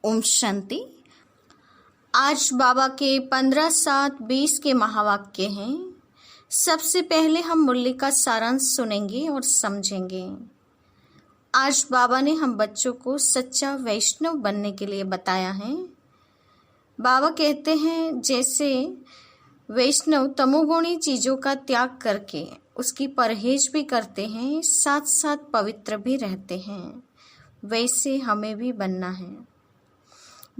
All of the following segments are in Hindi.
ओम शांति। आज बाबा के 15/7/20 के महावाक्य हैं। सबसे पहले हम मुरली का सारांश सुनेंगे और समझेंगे। आज बाबा ने हम बच्चों को सच्चा वैष्णव बनने के लिए बताया है। बाबा कहते हैं जैसे वैष्णव तमोगुणी चीज़ों का त्याग करके उसकी परहेज भी करते हैं, साथ साथ पवित्र भी रहते हैं, वैसे हमें भी बनना है।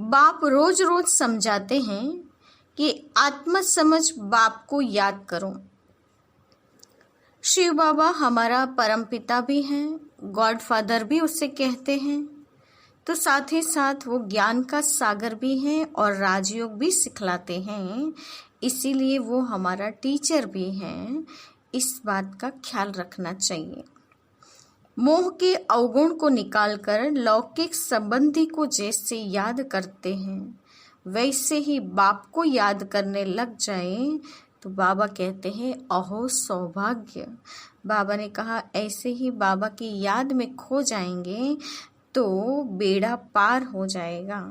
बाप रोज रोज समझाते हैं कि आत्म समझ बाप को याद करो। शिव बाबा हमारा परमपिता भी हैं, गॉड फादर भी उससे कहते हैं, तो साथ ही साथ वो ज्ञान का सागर भी हैं और राजयोग भी सिखलाते हैं, इसीलिए वो हमारा टीचर भी हैं। इस बात का ख्याल रखना चाहिए। मोह के अवगुण को निकालकर लौकिक संबंधी को जैसे याद करते हैं, वैसे ही बाप को याद करने लग जाए तो बाबा कहते हैं अहो सौभाग्य। बाबा ने कहा ऐसे ही बाबा की याद में खो जाएंगे तो बेड़ा पार हो जाएगा।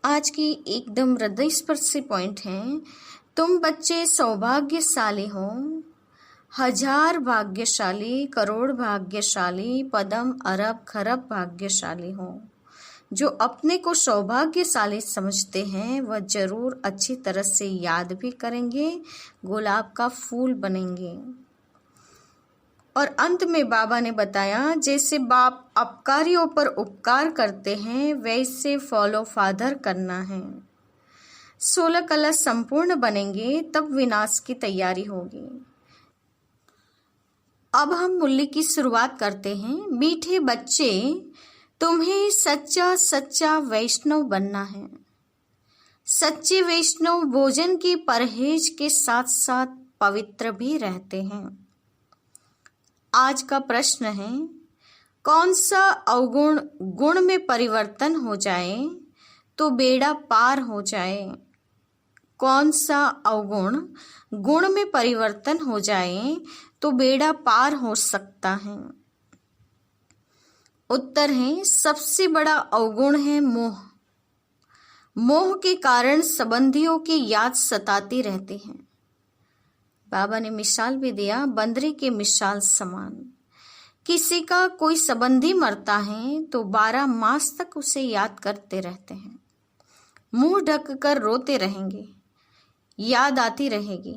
आज की एकदम हृदय स्पर्शी पॉइंट है, तुम बच्चे सौभाग्यशाली हो, 1000 भाग्यशाली, करोड़ भाग्यशाली, पदम अरब खरब भाग्यशाली हो। जो अपने को सौभाग्यशाली समझते हैं वह जरूर अच्छी तरह से याद भी करेंगे, गुलाब का फूल बनेंगे। और अंत में बाबा ने बताया जैसे बाप अपकारियों पर उपकार करते हैं वैसे फॉलो फादर करना है। 16 कलश संपूर्ण बनेंगे तब विनाश की तैयारी होगी। अब हम मुरली की शुरुआत करते हैं। मीठे बच्चे, तुम्हें सच्चा सच्चा वैष्णव बनना है। सच्चे वैष्णव भोजन की परहेज के साथ साथ पवित्र भी रहते हैं। आज का प्रश्न है, कौन सा अवगुण गुण में परिवर्तन हो जाए तो बेड़ा पार हो जाए? कौन सा अवगुण गुण में परिवर्तन हो जाए तो बेड़ा पार हो सकता है? उत्तर है सबसे बड़ा अवगुण है मोह। मोह के कारण संबंधियों की याद सताती रहती है। बाबा ने मिसाल भी दिया बंदरी के मिसाल समान। किसी का कोई संबंधी मरता है तो 12 मास तक उसे याद करते रहते हैं, मुंह ढक कर रोते रहेंगे, याद आती रहेगी।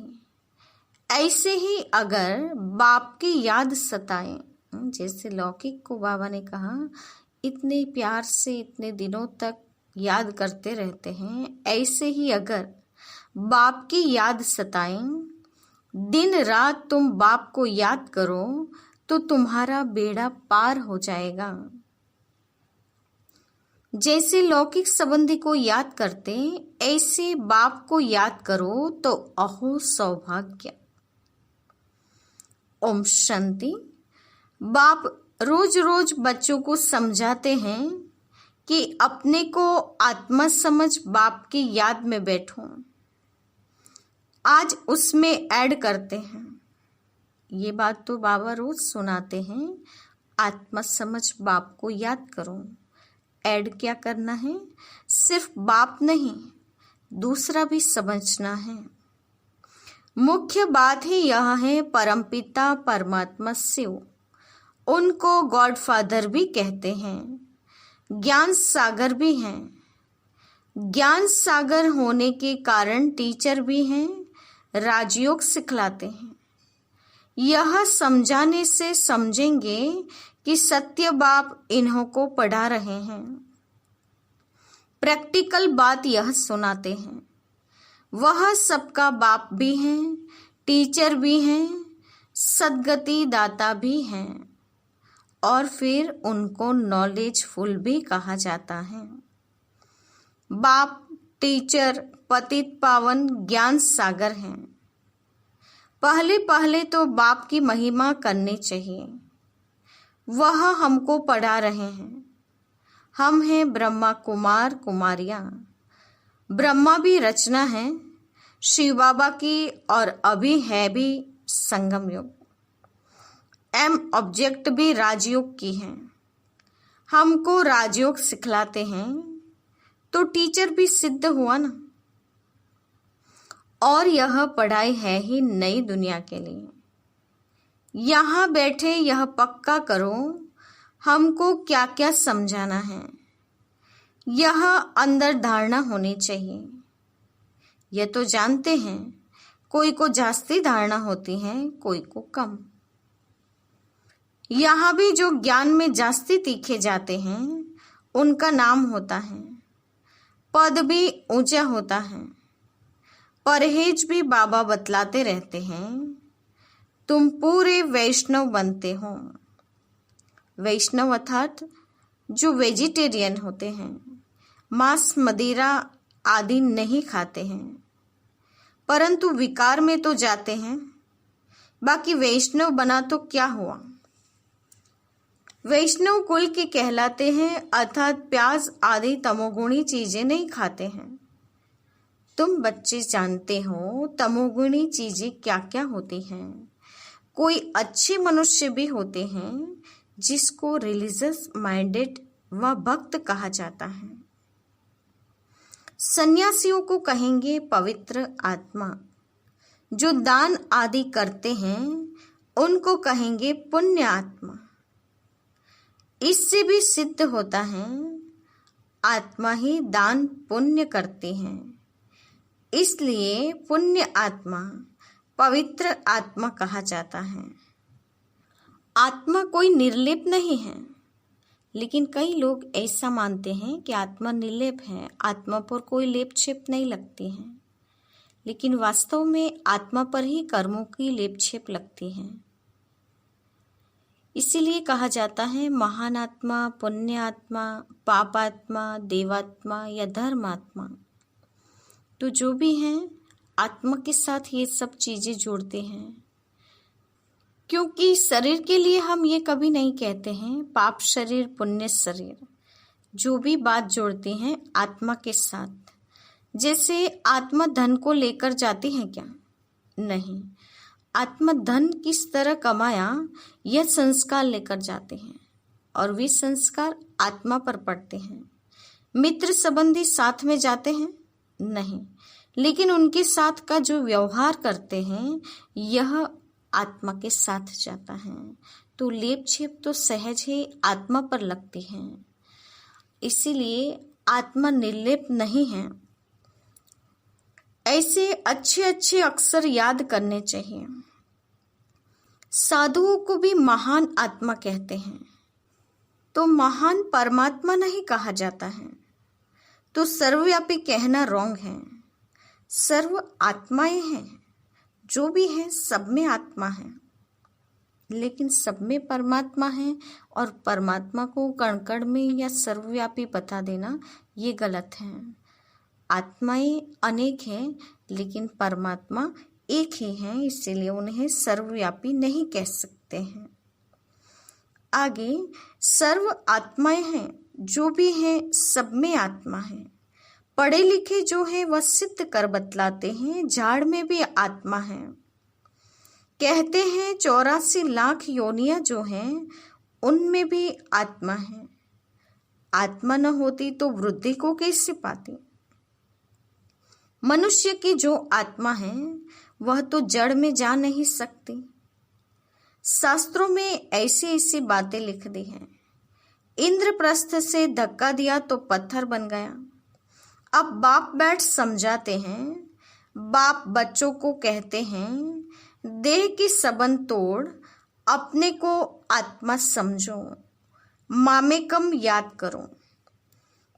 ऐसे ही अगर बाप की याद सताए, जैसे लौकिक को बाबा ने कहा इतने प्यार से इतने दिनों तक याद करते रहते हैं, ऐसे ही अगर बाप की याद सताए, दिन रात तुम बाप को याद करो तो तुम्हारा बेड़ा पार हो जाएगा। जैसे लौकिक संबंधी को याद करते ऐसे बाप को याद करो तो अहो सौभाग्य। ओम शांति। बाप रोज रोज बच्चों को समझाते हैं कि अपने को आत्मा समझ बाप की याद में बैठो। आज उसमें ऐड करते हैं, ये बात तो बाबा रोज सुनाते हैं, आत्मा समझ बाप को याद करो। ऐड क्या करना है? सिर्फ बाप नहीं, दूसरा भी समझना है। मुख्य बात ही यह है परमपिता परमात्मा शिव, उनको गॉड फादर भी कहते हैं, ज्ञान सागर भी हैं। ज्ञान सागर होने के कारण टीचर भी हैं, राजयोग सिखलाते हैं। यह समझाने से समझेंगे कि सत्य बाप इन्हों को पढ़ा रहे हैं। प्रैक्टिकल बात यह सुनाते हैं, वह सबका बाप भी हैं, टीचर भी हैं, सद्गति दाता भी हैं, और फिर उनको नॉलेजफुल भी कहा जाता है। बाप टीचर पतित पावन ज्ञान सागर हैं। पहले पहले तो बाप की महिमा करनी चाहिए, वह हमको पढ़ा रहे हैं। हम हैं ब्रह्मा कुमार कुमारियां। ब्रह्मा भी रचना है शिव बाबा की और अभी है भी संगम युग। एम ऑब्जेक्ट भी राजयोग की है। हमको राजयोग सिखलाते हैं, तो टीचर भी सिद्ध हुआ ना। और यह पढ़ाई है ही नई दुनिया के लिए। यहाँ बैठे यह पक्का करो हमको क्या क्या समझाना है। यह अंदर धारणा होनी चाहिए। यह तो जानते हैं, कोई को जास्ती धारणा होती है, कोई को कम। यहाँ भी जो ज्ञान में जास्ती तीखे जाते हैं उनका नाम होता है, पद भी ऊंचा होता है। परहेज भी बाबा बतलाते रहते हैं, तुम पूरे वैष्णव बनते हो। वैष्णव अर्थात जो वेजिटेरियन होते हैं, मांस मदिरा आदि नहीं खाते हैं, परंतु विकार में तो जाते हैं। बाकी वैष्णव बना तो क्या हुआ। वैष्णव कुल के कहलाते हैं, अर्थात प्याज आदि तमोगुणी चीजें नहीं खाते हैं। तुम बच्चे जानते हो तमोगुणी चीजें क्या क्या होती हैं। कोई अच्छे मनुष्य भी होते हैं जिसको रिलीजियस माइंडेड व भक्त कहा जाता है। सन्यासियों को कहेंगे पवित्र आत्मा। जो दान आदि करते हैं उनको कहेंगे पुण्य आत्मा। इससे भी सिद्ध होता है आत्मा ही दान पुण्य करती है, इसलिए पुण्य आत्मा पवित्र आत्मा कहा जाता है। आत्मा कोई निर्लेप नहीं है, लेकिन कई लोग ऐसा मानते हैं कि आत्मा निर्लेप है, आत्मा पर कोई लेप छेप नहीं लगती है। लेकिन वास्तव में आत्मा पर ही कर्मों की लेप छेप लगती है। इसीलिए कहा जाता है महान आत्मा, पुण्य आत्मा, पाप आत्मा, देवात्मा या धर्मात्मा। तो जो भी हैं आत्मा के साथ ये सब चीजें जोड़ते हैं, क्योंकि शरीर के लिए हम ये कभी नहीं कहते हैं पाप शरीर पुण्य शरीर। जो भी बात जोड़ते हैं आत्मा के साथ। जैसे आत्मा धन को लेकर जाती है क्या? नहीं। आत्मा धन किस तरह कमाया यह संस्कार लेकर जाते हैं, और वे संस्कार आत्मा पर पड़ते हैं। मित्र संबंधी साथ में जाते हैं? नहीं, लेकिन उनके साथ का जो व्यवहार करते हैं यह आत्मा के साथ जाता है। तो लेप छेप तो सहज ही आत्मा पर लगती है। इसीलिए आत्मा निर्लेप नहीं है। ऐसे अच्छे अच्छे अक्षर याद करने चाहिए। साधुओं को भी महान आत्मा कहते हैं, तो महान परमात्मा नहीं कहा जाता है। तो सर्वव्यापी कहना रॉन्ग है। सर्व आत्माएं हैं, जो भी है सब में आत्मा है, लेकिन सब में परमात्मा है। और परमात्मा को कण कण में या सर्वव्यापी बता देना ये गलत है। आत्माएं अनेक हैं, लेकिन परमात्मा एक ही है, इसीलिए उन्हें सर्वव्यापी नहीं कह सकते हैं। आगे सर्व आत्माएं हैं, जो भी है सब में आत्मा है। पढ़े लिखे जो है वह सिद्ध कर बतलाते हैं, झाड़ में भी आत्मा है। कहते हैं 84 लाख योनियां जो हैं उनमें भी आत्मा है। आत्मा न होती तो वृद्धि को कैसे पाती। मनुष्य की जो आत्मा है वह तो जड़ में जा नहीं सकती। शास्त्रों में ऐसी ऐसी बातें लिख दी हैं। इंद्रप्रस्थ से धक्का दिया तो पत्थर बन गया। अब बाप बैठ समझाते हैं। बाप बच्चों को कहते हैं, देह की सबंध तोड़, अपने को आत्मा समझो, मामेकम याद करो।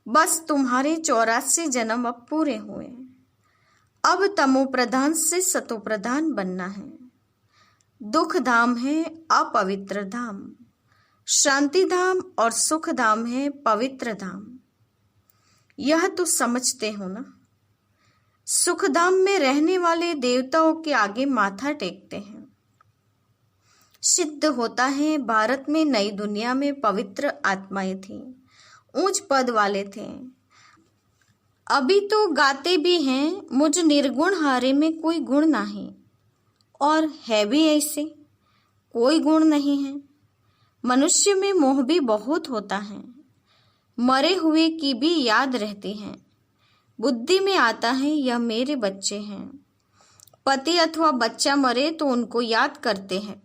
बस तुम्हारे 84 जन्म अब पूरे हुए। अब तमो प्रधान से सतो प्रधान बनना है। दुख धाम है अपवित्र धाम, शांति धाम और सुख धाम है पवित्र धाम। यह तो समझते हो ना। सुख धाम में रहने वाले देवताओं के आगे माथा टेकते हैं। सिद्ध होता है भारत में नई दुनिया में पवित्र आत्माएं थी, ऊंच पद वाले थे। अभी तो गाते भी हैं, मुझ निर्गुण हारे में कोई गुण नहीं, और है भी ऐसे, कोई गुण नहीं है। मनुष्य में मोह भी बहुत होता है, मरे हुए की भी याद रहती है। बुद्धि में आता है यह मेरे बच्चे हैं। पति अथवा बच्चा मरे तो उनको याद करते हैं।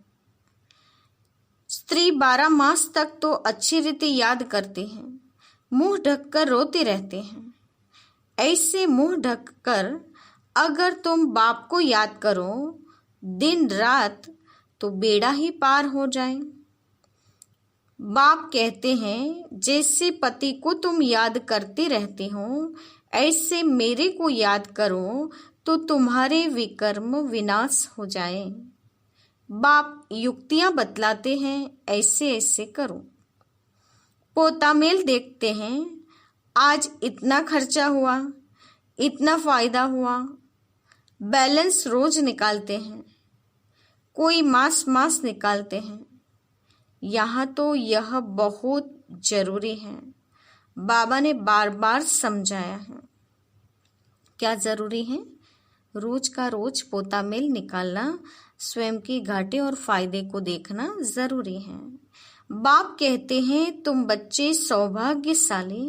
स्त्री 12 मास तक तो अच्छी रीति याद करती है, मुंह ढककर रोते रहते हैं। ऐसे मुंह ढककर अगर तुम बाप को याद करो दिन रात तो बेड़ा ही पार हो जाए। बाप कहते हैं जैसे पति को तुम याद करती रहती हो ऐसे मेरे को याद करो तो तुम्हारे विकर्म विनाश हो जाए। बाप युक्तियां बतलाते हैं ऐसे ऐसे करो। पोता मेल देखते हैं, आज इतना खर्चा हुआ, इतना फायदा हुआ। बैलेंस रोज निकालते हैं, कोई मास निकालते हैं। यहाँ तो यह बहुत जरूरी है। बाबा ने बार बार समझाया है। क्या जरूरी है? रोज का रोज पोता मेल निकालना, स्वयं की घाटे और फायदे को देखना जरूरी है। बाप कहते हैं तुम बच्चे सौभाग्यशाली,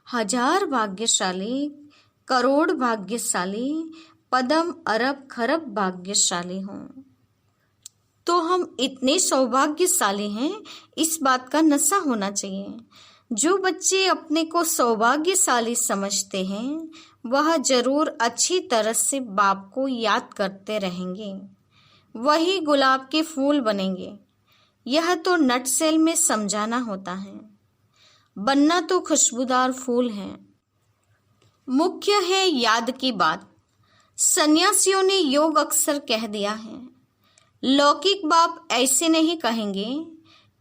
1000 भाग्यशाली, करोड़ भाग्यशाली, पदम अरब खरब भाग्यशाली हो। तो हम इतने सौभाग्यशाली हैं, इस बात का नशा होना चाहिए। जो बच्चे अपने को सौभाग्यशाली समझते हैं वह जरूर अच्छी तरह से बाप को याद करते रहेंगे, वही गुलाब के फूल बनेंगे। यह तो नटसेल में समझाना होता है। बनना तो खुशबूदार फूल है। मुख्य है याद की बात। सन्यासियों ने योग अक्सर कह दिया है। लौकिक बाप ऐसे नहीं कहेंगे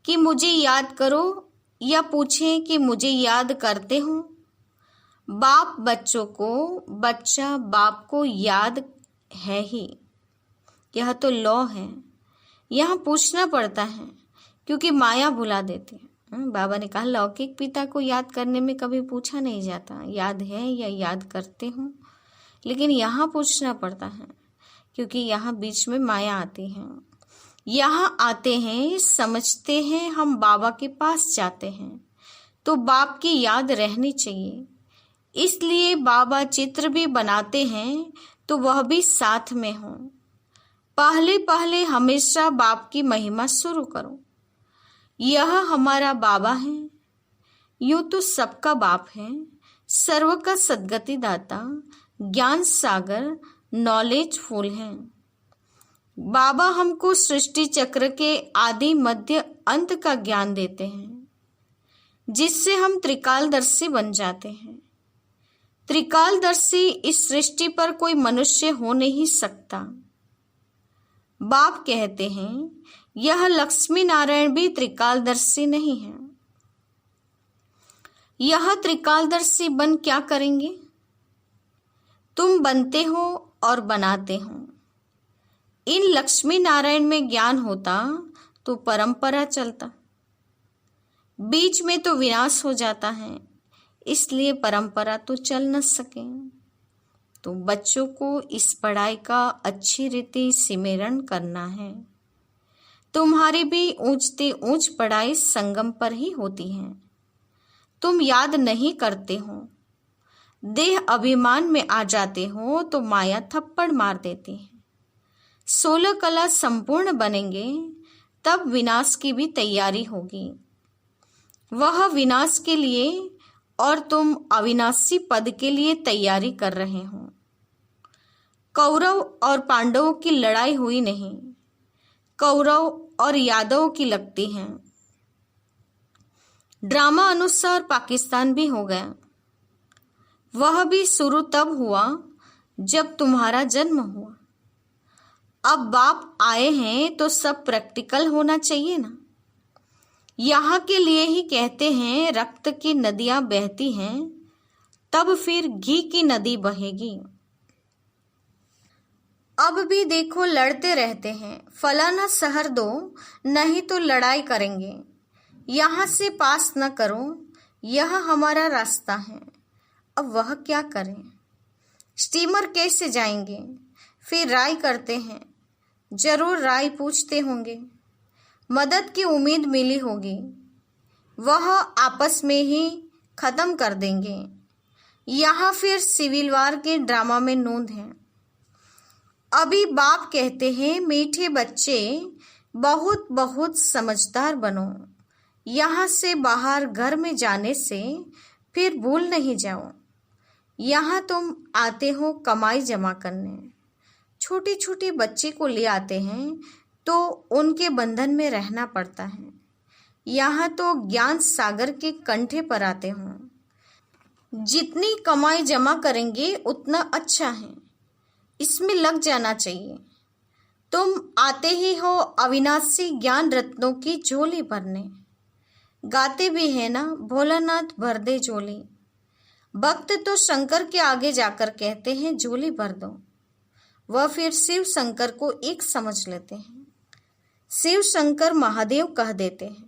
कि मुझे याद करो या पूछें कि मुझे याद करते हो। बाप बच्चों को, बच्चा बाप को याद है ही। यह तो लॉ है। यहाँ पूछना पड़ता है क्योंकि माया भुला देती है। बाबा ने कहा लौकिक पिता को याद करने में कभी पूछा नहीं जाता याद है या याद करते हो, लेकिन यहाँ पूछना पड़ता है क्योंकि यहाँ बीच में माया आती है। यहाँ आते हैं, समझते हैं, हम बाबा के पास जाते हैं तो बाप की याद रहनी चाहिए। इसलिए बाबा चित्र भी बनाते हैं तो वह भी साथ में हो। पहले पहले हमेशा बाप की महिमा शुरू करो। यह हमारा बाबा है। यूं तो सबका बाप है, सर्व का सद्गति दाता, ज्ञान सागर, नॉलेज फुल है। बाबा हमको सृष्टि चक्र के आदि मध्य अंत का ज्ञान देते हैं, जिससे हम त्रिकालदर्शी बन जाते हैं। त्रिकालदर्शी इस सृष्टि पर कोई मनुष्य हो नहीं सकता। बाप कहते हैं यह लक्ष्मी नारायण भी त्रिकालदर्शी नहीं है। यह त्रिकालदर्शी बन क्या करेंगे? तुम बनते हो और बनाते हो। इन लक्ष्मी नारायण में ज्ञान होता तो परंपरा चलता, बीच में तो विनाश हो जाता है, इसलिए परंपरा तो चल न सके। तो बच्चों को इस पढ़ाई का अच्छी रीति सिमरण करना है। तुम्हारी भी ऊंचती ऊंच पढ़ाई संगम पर ही होती है। तुम याद नहीं करते हो, देह अभिमान में आ जाते हो तो माया थप्पड़ मार देती है। 16 कला संपूर्ण बनेंगे तब विनाश की भी तैयारी होगी। वह विनाश के लिए और तुम अविनाशी पद के लिए तैयारी कर रहे हो। कौरव और पांडवों की लड़ाई हुई नहीं, कौरव और यादवों की लगती है। ड्रामा अनुसार पाकिस्तान भी हो गया। वह भी शुरू तब हुआ जब तुम्हारा जन्म हुआ। अब बाप आए हैं तो सब प्रैक्टिकल होना चाहिए ना। यहाँ के लिए ही कहते हैं रक्त की नदियां बहती हैं तब फिर घी की नदी बहेगी। अब भी देखो लड़ते रहते हैं, फलाना शहर दो नहीं तो लड़ाई करेंगे, यहाँ से पास न करो, यह हमारा रास्ता है। अब वह क्या करें? स्टीमर कैसे जाएंगे? फिर राय करते हैं, जरूर राय पूछते होंगे, मदद की उम्मीद मिली होगी। वह आपस में ही खत्म कर देंगे। यहाँ फिर सिविल वार के ड्रामा में नोंद है। अभी बाप कहते हैं मीठे बच्चे बहुत बहुत समझदार बनो, यहाँ से बाहर घर में जाने से फिर भूल नहीं जाओ। यहाँ तुम आते हो कमाई जमा करने। छोटे छोटे बच्चे को ले आते हैं तो उनके बंधन में रहना पड़ता है। यहाँ तो ज्ञान सागर के कंठे पर आते हो। जितनी कमाई जमा करेंगे उतना अच्छा है, इसमें लग जाना चाहिए। तुम आते ही हो अविनाशी ज्ञान रत्नों की झोली भरने। गाते भी है ना, भोलानाथ भर दे झोली। भक्त तो शंकर के आगे जाकर कहते हैं झोली भर दो। वह फिर शिव शंकर को एक समझ लेते हैं। शिव शंकर महादेव कह देते हैं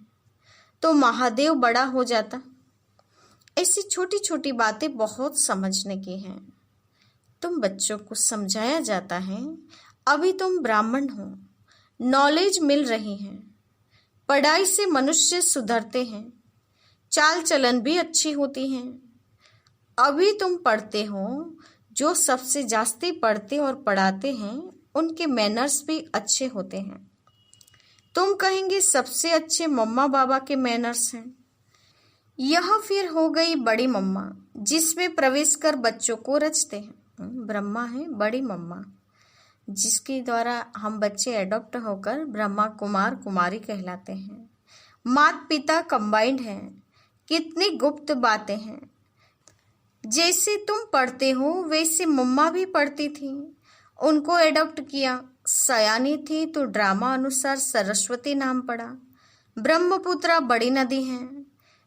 तो महादेव बड़ा हो जाता। ऐसी छोटी छोटी बातें बहुत समझने की हैं। तुम बच्चों को समझाया जाता है अभी तुम ब्राह्मण हो, नॉलेज मिल रही है। पढ़ाई से मनुष्य सुधरते हैं, चाल चलन भी अच्छी होती है। अभी तुम पढ़ते हो, जो सबसे जास्ती पढ़ते और पढ़ाते हैं उनके मैनर्स भी अच्छे होते हैं। तुम कहेंगे सबसे अच्छे मम्मा बाबा के मैनर्स हैं। यह फिर हो गई बड़ी मम्मा, जिसमें प्रवेश कर बच्चों को रचते हैं। ब्रह्मा है बड़ी मम्मा, जिसके द्वारा हम बच्चे एडॉप्ट होकर ब्रह्मा कुमार कुमारी कहलाते हैं। माता पिता कंबाइंड हैं। कितनी गुप्त बातें हैं। जैसे तुम पढ़ते हो वैसे मम्मा भी पढ़ती थी, उनको एडॉप्ट किया। सयानी थी तो ड्रामा अनुसार सरस्वती नाम पड़ा। ब्रह्मपुत्रा बड़ी नदी है,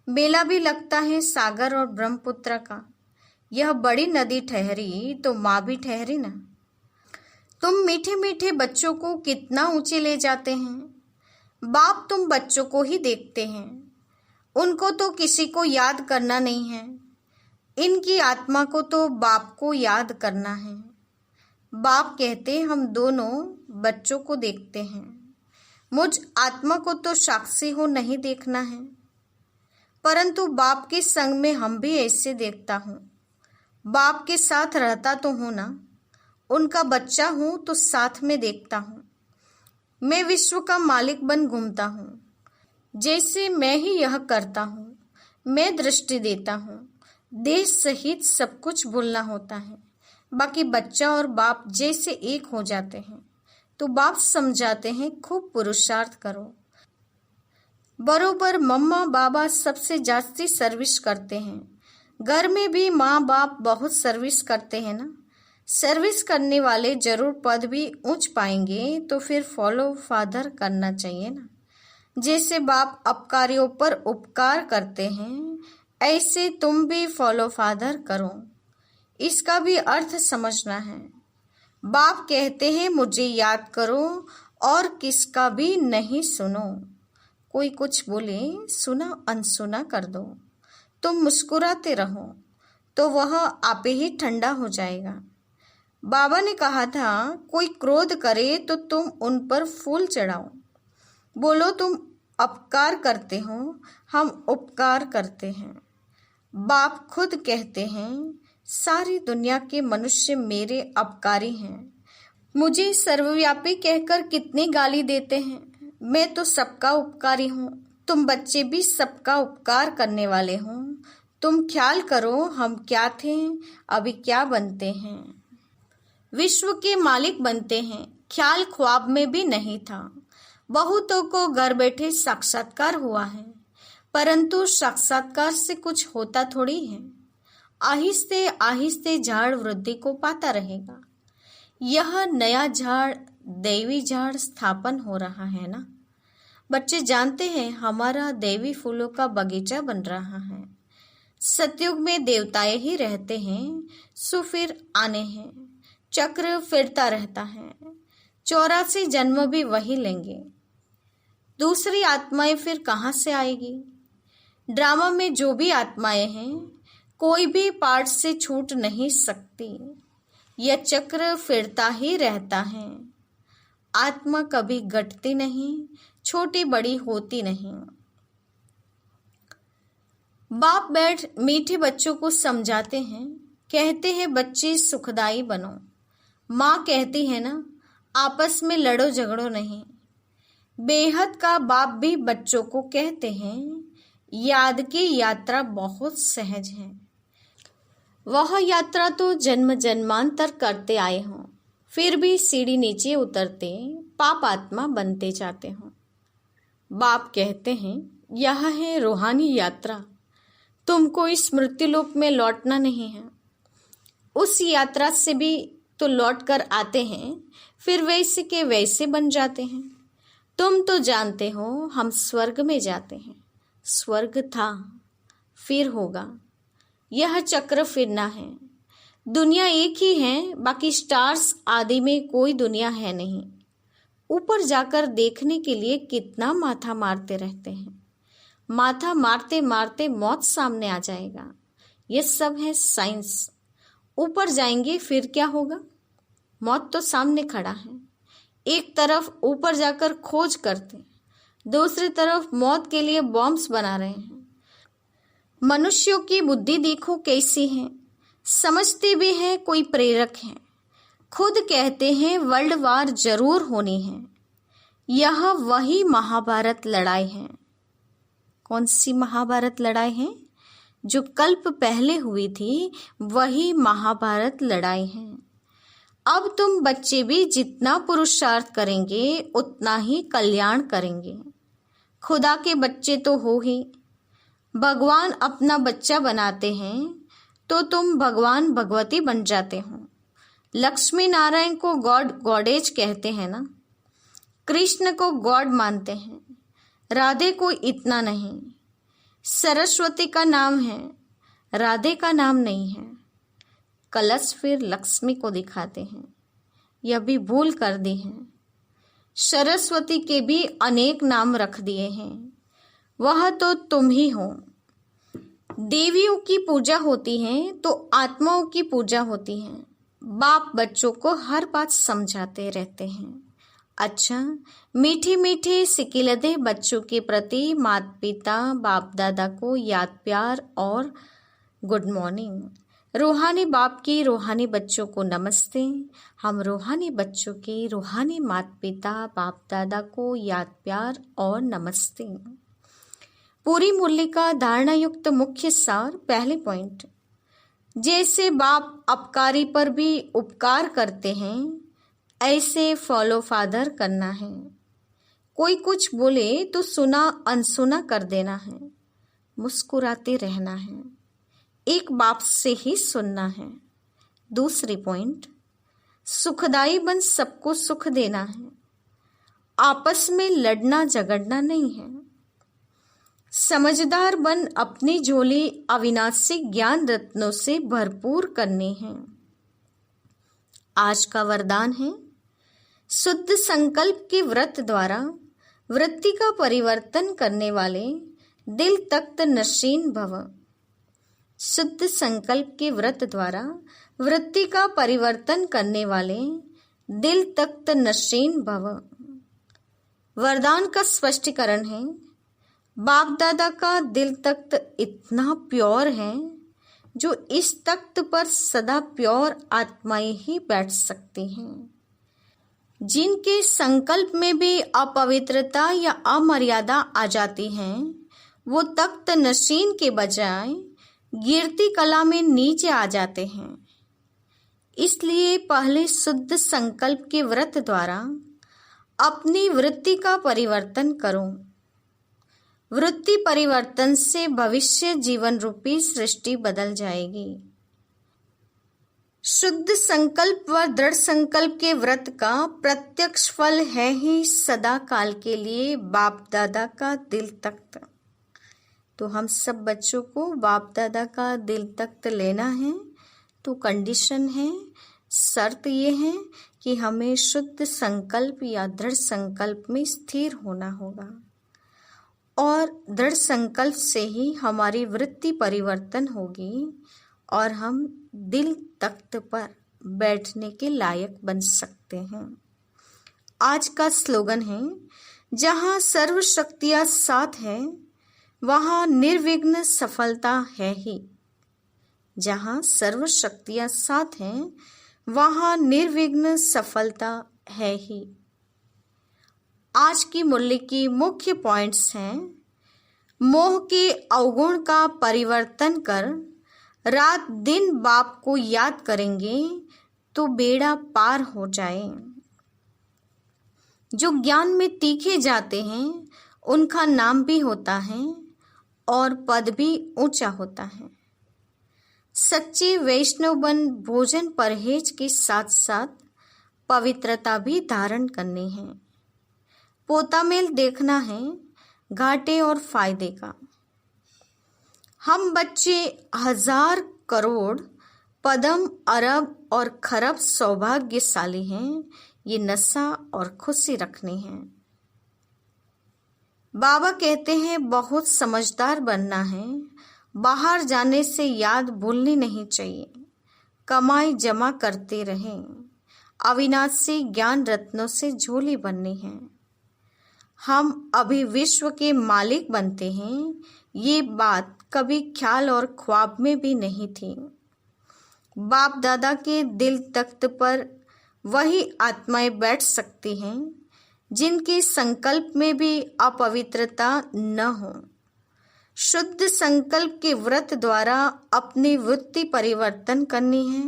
मेला भी लगता है सागर और ब्रह्मपुत्र का। यह बड़ी नदी ठहरी तो माँ भी ठहरी ना। तुम मीठे मीठे बच्चों को कितना ऊंचे ले जाते हैं। बाप तुम बच्चों को ही देखते हैं, उनको तो किसी को याद करना नहीं है। इनकी आत्मा को तो बाप को याद करना है। बाप कहते हम दोनों बच्चों को देखते हैं, मुझ आत्मा को तो साक्षी हो नहीं देखना है। परंतु बाप के संग में हम भी ऐसे देखता हूँ। बाप के साथ रहता तो हूँ ना, उनका बच्चा हूँ तो साथ में देखता हूँ। मैं विश्व का मालिक बन घूमता हूँ, जैसे मैं ही यह करता हूँ। मैं दृष्टि देता हूँ, देश सहित सब कुछ भूलना होता है। बाकी बच्चा और बाप जैसे एक हो जाते हैं तो बाप समझाते हैं खूब पुरुषार्थ करो। बरोबर मम्मा बाबा सबसे जास्ती सर्विस करते हैं। घर में भी माँ बाप बहुत सर्विस करते हैं ना। सर्विस करने वाले जरूर पद भी ऊंच पाएंगे तो फिर फॉलो फादर करना चाहिए ना। जैसे बाप अपकारियों पर उपकार करते हैं, ऐसे तुम भी फॉलो फादर करो। इसका भी अर्थ समझना है। बाप कहते हैं मुझे याद करो और किसका भी नहीं सुनो। कोई कुछ बोले सुना अनसुना कर दो। तुम मुस्कुराते रहो तो वह आपे ही ठंडा हो जाएगा। बाबा ने कहा था कोई क्रोध करे तो तुम उन पर फूल चढ़ाओ। बोलो तुम अपकार करते हो, हम उपकार करते हैं। बाप खुद कहते हैं सारी दुनिया के मनुष्य मेरे अपकारी हैं। मुझे सर्वव्यापी कहकर कितनी गाली देते हैं। मैं तो सबका उपकारी हूँ। तुम बच्चे भी सबका उपकार करने वाले हो। तुम ख्याल करो हम क्या थे, अभी क्या बनते हैं। विश्व के मालिक बनते हैं, ख्याल ख्वाब में भी नहीं था। बहुतों को घर बैठे साक्षात्कार हुआ है, परंतु साक्षात्कार से कुछ होता थोड़ी है। आहिस्ते आहिस्ते झाड़ वृद्धि को पाता रहेगा। यह नया झाड़ दैवी झाड़ स्थापन हो रहा है ना। बच्चे जानते हैं हमारा दैवी फूलों का बगीचा बन रहा है। सतयुग में देवताएं ही रहते हैं, सो फिर आने हैं। चक्र फिरता रहता है। 84 जन्म भी वही लेंगे। दूसरी आत्माएं फिर कहाँ से आएगी। ड्रामा में जो भी आत्माएं हैं, कोई भी पार्ट से छूट नहीं सकती। यह चक्र फिरता ही रहता है। आत्मा कभी घटती नहीं, छोटी बड़ी होती नहीं। बाप बैठ मीठे बच्चों को समझाते हैं, कहते हैं बच्चे सुखदाई बनो। माँ कहती है ना, आपस में लड़ो झगड़ो नहीं। बेहद का बाप भी बच्चों को कहते हैं, याद की यात्रा बहुत सहज है। वह यात्रा तो जन्म जन्मांतर करते आए हों, फिर भी सीढ़ी नीचे उतरते पाप आत्मा बनते जाते हों। बाप कहते हैं, यह है रूहानी यात्रा, तुमको इस मृत्युलोक में लौटना नहीं है। उस यात्रा से भी तो लौट कर आते हैं, फिर वैसे के वैसे बन जाते हैं। तुम तो जानते हो हम स्वर्ग में जाते हैं। स्वर्ग था, फिर होगा। यह चक्र फिरना है। दुनिया एक ही है, बाकी स्टार्स आदि में कोई दुनिया है नहीं। ऊपर जाकर देखने के लिए कितना माथा मारते रहते हैं। माथा मारते मारते मौत सामने आ जाएगा। यह सब है साइंस। ऊपर जाएंगे फिर क्या होगा? मौत तो सामने खड़ा है। एक तरफ ऊपर जाकर खोज करते, दूसरी तरफ मौत के लिए बॉम्ब्स बना रहे हैं। मनुष्यों की बुद्धि देखो कैसी है, समझते भी है कोई प्रेरक है। खुद कहते हैं वर्ल्ड वार जरूर होनी है। यह वही महाभारत लड़ाई है। कौन सी महाभारत लड़ाई है? जो कल्प पहले हुई थी, वही महाभारत लड़ाई है। अब तुम बच्चे भी जितना पुरुषार्थ करेंगे उतना ही कल्याण करेंगे। खुदा के बच्चे तो हो ही। भगवान अपना बच्चा बनाते हैं तो तुम भगवान भगवती बन जाते हो। लक्ष्मी नारायण को गॉड गॉडेज कहते हैं ना। कृष्ण को गॉड मानते हैं, राधे को इतना नहीं। सरस्वती का नाम है, राधे का नाम नहीं है। कलश फिर लक्ष्मी को दिखाते हैं, यह भी भूल कर दी है। सरस्वती के भी अनेक नाम रख दिए हैं, वह तो तुम ही हो। देवियों की पूजा होती है तो आत्माओं की पूजा होती है। बाप बच्चों को हर बात समझाते रहते हैं। अच्छा, मीठे मीठे सिकिलदे बच्चों के प्रति माता पिता बाप दादा को याद प्यार और गुड मॉर्निंग। रूहानी बाप की रूहानी बच्चों को नमस्ते। हम रूहानी बच्चों के रूहानी माता पिता बाप दादा को याद प्यार और नमस्ते। पूरी मुरली का धारणा युक्त मुख्य सार। पहले पॉइंट, जैसे बाप अपकारी पर भी उपकार करते हैं, ऐसे फॉलो फादर करना है। कोई कुछ बोले तो सुना अनसुना कर देना है, मुस्कुराते रहना है, एक बाप से ही सुनना है। दूसरी पॉइंट, सुखदाई बन सबको सुख देना है, आपस में लड़ना झगड़ना नहीं है। समझदार बन अपनी झोली अविनाशी ज्ञान रत्नों से भरपूर करनी है। आज का वरदान है, शुद्ध संकल्प के व्रत द्वारा वृत्ति का परिवर्तन करने वाले दिल तख्त नशीन भव। शुद्ध संकल्प के व्रत द्वारा वृत्ति का परिवर्तन करने वाले दिल तख्त नशीन भव। वरदान का स्पष्टीकरण है, बाप दादा का दिल तख्त इतना प्योर है जो इस तख्त पर सदा प्योर आत्माएं ही बैठ सकती हैं। जिनके संकल्प में भी अपवित्रता या अमर्यादा आ जाती है, वो तख्त नशीन के बजाय गिरती कला में नीचे आ जाते हैं। इसलिए पहले शुद्ध संकल्प के व्रत द्वारा अपनी वृत्ति का परिवर्तन करो। वृत्ति परिवर्तन से भविष्य जीवन रूपी सृष्टि बदल जाएगी। शुद्ध संकल्प व दृढ़ संकल्प के व्रत का प्रत्यक्ष फल है ही सदा काल के लिए बाप दादा का दिल तख्त। तो हम सब बच्चों को बाप दादा का दिल तख्त लेना है, तो कंडीशन है, शर्त ये है कि हमें शुद्ध संकल्प या दृढ़ संकल्प में स्थिर होना होगा, और दृढ़ संकल्प से ही हमारी वृत्ति परिवर्तन होगी और हम दिल तख्त पर बैठने के लायक बन सकते हैं। आज का स्लोगन है, जहाँ सर्व शक्तियाँ साथ है वहाँ निर्विघ्न सफलता है ही। जहाँ सर्व शक्तियाँ साथ हैं वहाँ निर्विघ्न सफलता है ही। आज की मुरली की मुख्य पॉइंट्स हैं: मोह के अवगुण का परिवर्तन कर रात दिन बाप को याद करेंगे तो बेड़ा पार हो जाए। जो ज्ञान में तीखे जाते हैं उनका नाम भी होता है और पद भी ऊंचा होता है। सच्चे वैष्णव बन भोजन परहेज के साथ साथ पवित्रता भी धारण करनी है। पोता मेल देखना है घाटे और फायदे का। हम बच्चे हजार करोड़ पदम अरब और खरब सौभाग्यशाली हैं। ये नशा और खुशी रखनी है। बाबा कहते हैं बहुत समझदार बनना है। बाहर जाने से याद भूलनी नहीं चाहिए। कमाई जमा करते रहें। अविनाशी ज्ञान रत्नों से झोली बननी है। हम अभी विश्व के मालिक बनते हैं। ये बात कभी ख्याल और ख्वाब में भी नहीं थी। बाप दादा के दिल तख्त पर वही आत्माएं बैठ सकती हैं जिनके संकल्प में भी अपवित्रता न हो। शुद्ध संकल्प के व्रत द्वारा अपनी वृत्ति परिवर्तन करनी है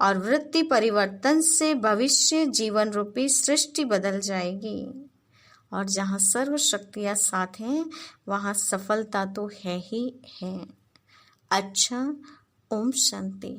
और वृत्ति परिवर्तन से भविष्य जीवन रूपी सृष्टि बदल जाएगी। और जहाँ सर्व शक्तियाँ साथ हैं वहाँ सफलता तो है ही है। अच्छा, ओम शांति।